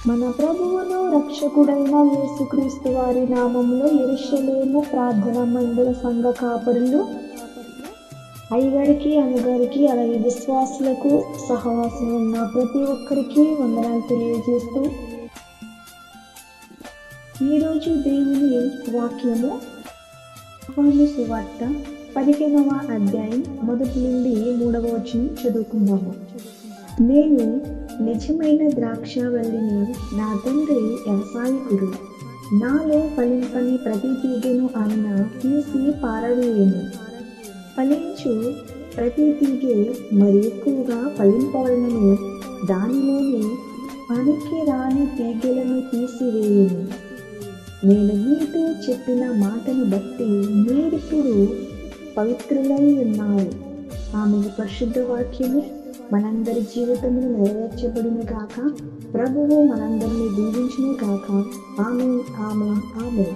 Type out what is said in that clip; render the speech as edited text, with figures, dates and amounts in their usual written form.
మన ప్రభువును రక్షకుడైన యేసుక్రీస్తు వారి నామంలో యెరూషలేము ప్రార్థనా మందిర సంఘ కాపరులు అయ్యగారికి, అమ్మగారికి, అలాగే విశ్వాసులకు, సహవాసం ఉన్న ప్రతి ఒక్కరికి వందనాలు తెలియజేస్తూ, ఈరోజు దేవుని వాక్యము యోహాను సువార్త 15వ అధ్యాయం 1 నుండి 3వ వచనం చదువుకుందాము. నేను నిజమైన ద్రాక్షావల్లిని, నా తండ్రి వ్యవసాయకుడు. నాలో ఫలింపని ప్రతి తీగెను ఆయన తీసి పారవేయను. ఫలించు ప్రతి తీగె మరి ఎక్కువగా ఫలింపవలనని దానిలోని పనికి రాని తీగెలను తీసివేయను. నేను మీతో చెప్పిన మాటను బట్టి మీరిప్పుడు పవిత్రులై ఉన్నారు. ఆమె పరిశుద్ధ వాక్యము మనందరి జీవితంలో నెరవేర్చబడిన కాక, ప్రభువు మనందరినీ దీవించును కాక. ఆమేన్, ఆమేన్, ఆమేన్.